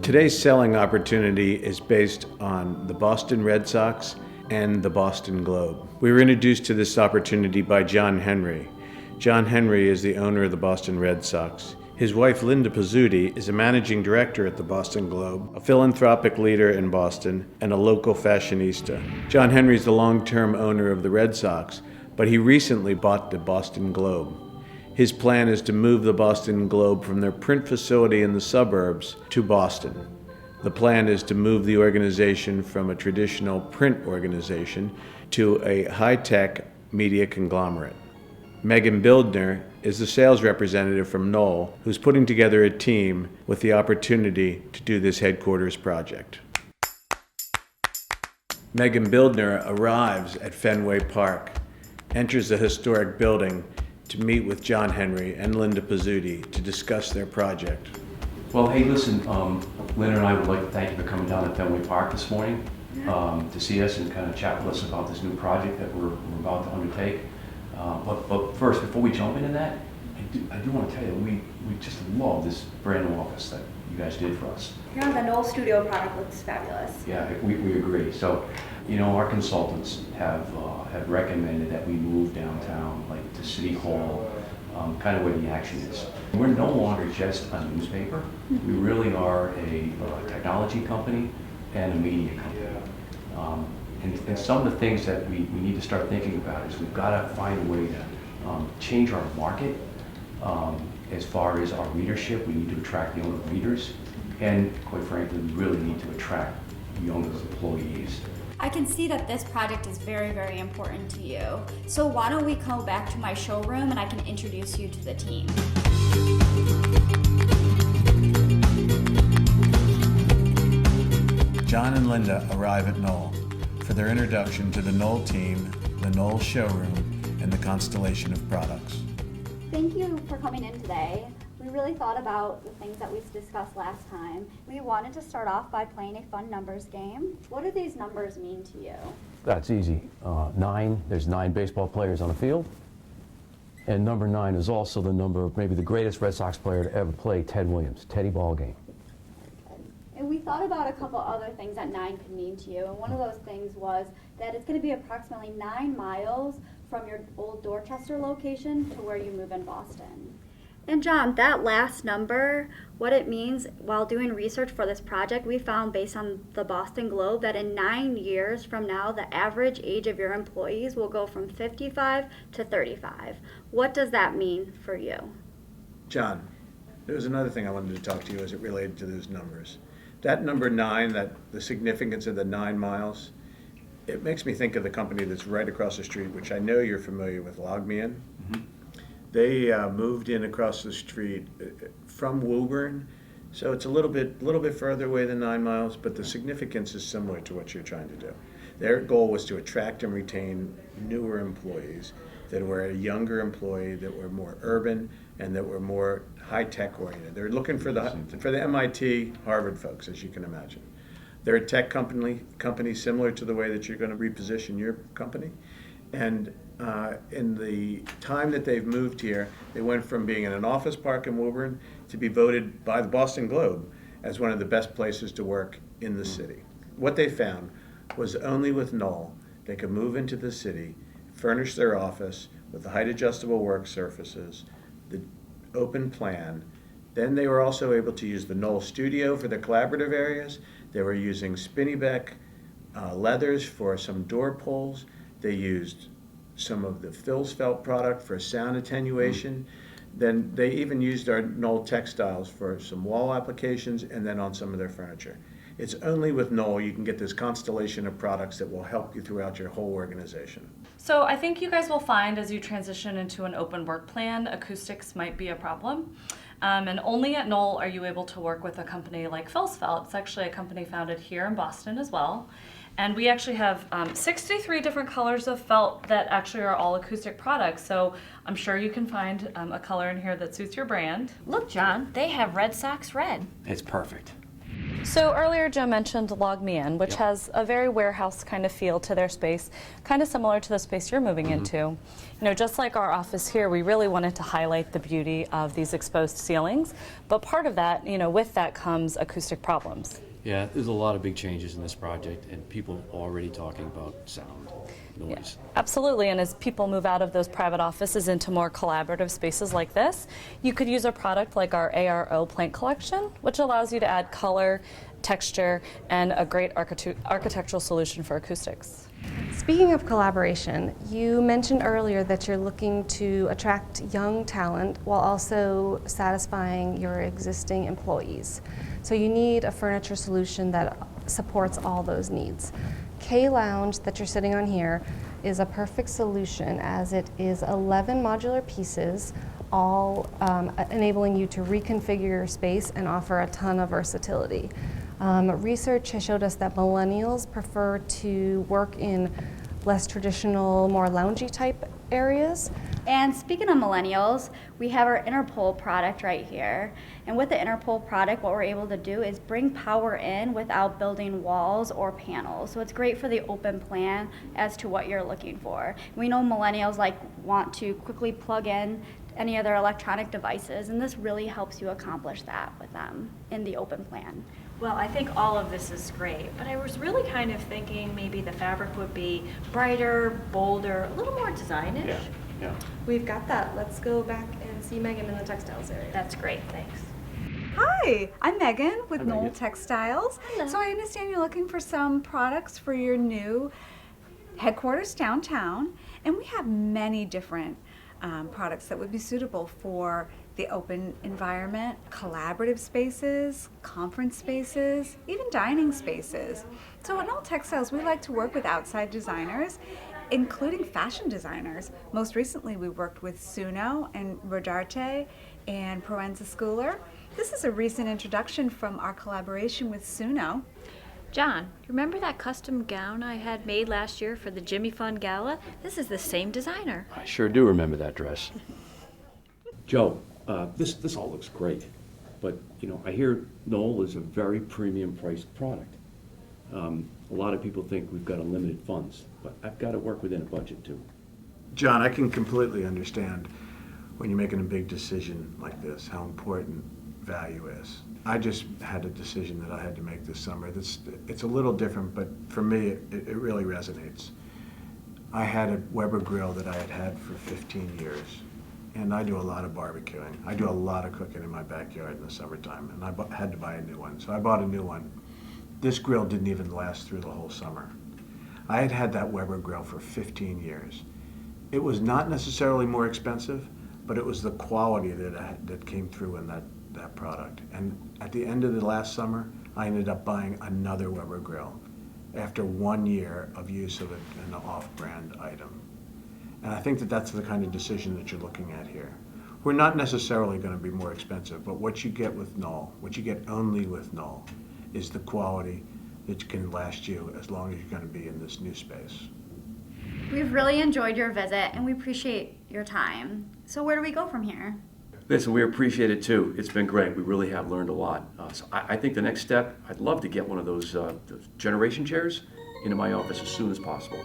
Today's selling opportunity is based on the Boston Red Sox and the Boston Globe. We were introduced to this opportunity by John Henry. John Henry is the owner of the Boston Red Sox. His wife, Linda Pizzuti, is a managing director at the Boston Globe, a philanthropic leader in Boston, and a local fashionista. John Henry is the long-term owner of the Red Sox, but he recently bought the Boston Globe. His plan is to move the Boston Globe from their print facility in the suburbs to Boston. The plan is to move the organization from a traditional print organization to a high-tech media conglomerate. Megan Bildner is the sales representative from Knoll, who's putting together a team with the opportunity to do this headquarters project. Megan Bildner arrives at Fenway Park, enters the historic building to meet with John Henry and Linda Pizzuti to discuss their project. Well, hey, listen, Linda and I would like to thank you for coming down to Fenway Park this morning to see us and kind of chat with us about this new project that we're about to undertake. But first, before we jump into that, I do want to tell you, we just love this brand new office that you guys did for us. Yeah, the Knoll studio product looks fabulous. Yeah, we agree. So, you know, our consultants have recommended that we move downtown, like to City Hall, kind of where the action is. We're no longer just a newspaper. We really are a technology company and a media company. And some of the things that we need to start thinking about is we've got to find a way to change our market as far as our readership. We need to attract younger readers, and quite frankly, we really need to attract younger employees. I can see that this project is very, very important to you. So why don't we go back to my showroom and I can introduce you to the team. John and Linda arrive at Knoll for their introduction to the Knoll team, the Knoll showroom, and the constellation of products. Thank you for coming in today. We really thought about the things that we discussed last time. We wanted to start off by playing a fun numbers game. What do these numbers mean to you? That's easy. 9, there's 9 baseball players on the field. And number 9 is also the number of maybe the greatest Red Sox player to ever play, Ted Williams, Teddy Ballgame. And we thought about a couple other things that 9 could mean to you. And one of those things was that it's going to be approximately 9 miles from your old Dorchester location to where you move in Boston. And John, that last number, what it means while doing research for this project, we found based on the Boston Globe that in 9 years from now, the average age of your employees will go from 55 to 35. What does that mean for you? John, there was another thing I wanted to talk to you as it related to those numbers. That number 9, that the significance of the 9 miles, it makes me think of the company that's right across the street, which I know you're familiar with, Logmein. Mm-hmm. They moved in across the street from Woburn, so it's a little bit further away than 9 miles, but the significance is similar to what you're trying to do. Their goal was to attract and retain newer employees that were a younger employee, that were more urban, and that were more high-tech oriented. They're looking for the MIT, Harvard folks, as you can imagine. They're a tech company similar to the way that you're going to reposition your company. And in the time that they've moved here, they went from being in an office park in Woburn to be voted by the Boston Globe as one of the best places to work in the city. What they found was only with Knoll, they could move into the city, furnish their office with the height adjustable work surfaces, the open plan. Then they were also able to use the Knoll studio for the collaborative areas. They were using Spinnebeck leathers for some door pulls. They used some of the Phil's felt product for sound attenuation. Then they even used our Knoll textiles for some wall applications and then on some of their furniture. It's only with Knoll you can get this constellation of products that will help you throughout your whole organization. So I think you guys will find as you transition into an open work plan, acoustics might be a problem. And only at Knoll are you able to work with a company like Phil's Felt. It's actually a company founded here in Boston as well. And we actually have 63 different colors of felt that actually are all acoustic products. So I'm sure you can find a color in here that suits your brand. Look, John, they have Red Sox red. It's perfect. So earlier Joe mentioned Log Me In, which has a very warehouse kind of feel to their space, kind of similar to the space you're moving into. You know, just like our office here, we really wanted to highlight the beauty of these exposed ceilings, but part of that, you know, with that comes acoustic problems. Yeah, there's a lot of big changes in this project, and people already talking about sound, noise. Absolutely, and as people move out of those private offices into more collaborative spaces like this, you could use a product like our ARO plant collection, which allows you to add color, texture, and a great architectural solution for acoustics. Speaking of collaboration, you mentioned earlier that you're looking to attract young talent while also satisfying your existing employees. So you need a furniture solution that supports all those needs. K-Lounge that you're sitting on here is a perfect solution as it is 11 modular pieces, all enabling you to reconfigure your space and offer a ton of versatility. Research has showed us that millennials prefer to work in less traditional, more loungy type areas. And speaking of millennials, we have our Interpol product right here. And with the Interpol product, what we're able to do is bring power in without building walls or panels. So it's great for the open plan as to what you're looking for. We know millennials want to quickly plug in any of their electronic devices, and this really helps you accomplish that with them in the open plan. Well, I think all of this is great, but I was really kind of thinking maybe the fabric would be brighter, bolder, a little more designish. Yeah. We've got that. Let's go back and see Megan in the textiles area. That's great, thanks. Hi, I'm Megan with Hi, Knoll Megan. Textiles. Hello. So I understand you're looking for some products for your new headquarters downtown, and we have many different products that would be suitable for the open environment, collaborative spaces, conference spaces, even dining spaces. So at Knoll Textiles, we like to work with outside designers, including fashion designers. Most recently, we worked with Suno and Rodarte and Proenza Schooler. This is a recent introduction from our collaboration with Suno. John, remember that custom gown I had made last year for the Jimmy Fund Gala? This is the same designer. I sure do remember that dress. Joe, this all looks great, but you know, I hear Knoll is a very premium priced product. A lot of people think we've got unlimited funds, but I've got to work within a budget too. John, I can completely understand when you're making a big decision like this, how important value is. I just had a decision that I had to make this summer. It's a little different, but for me, it really resonates. I had a Weber grill that I had had for 15 years, and I do a lot of barbecuing. I do a lot of cooking in my backyard in the summertime, and I had to buy a new one, so I bought a new one. This grill didn't even last through the whole summer. I had had that Weber grill for 15 years. It was not necessarily more expensive, but it was the quality that came through in that product. And at the end of the last summer, I ended up buying another Weber grill after 1 year of use of an off-brand item. And I think that that's the kind of decision that you're looking at here. We're not necessarily going to be more expensive, but what you get with Knoll, what you get only with Knoll, is the quality that can last you as long as you're going to be in this new space. We've really enjoyed your visit and we appreciate your time. So where do we go from here? Listen, we appreciate it too. It's been great. We really have learned a lot. So I think the next step, I'd love to get one of those generation chairs into my office as soon as possible.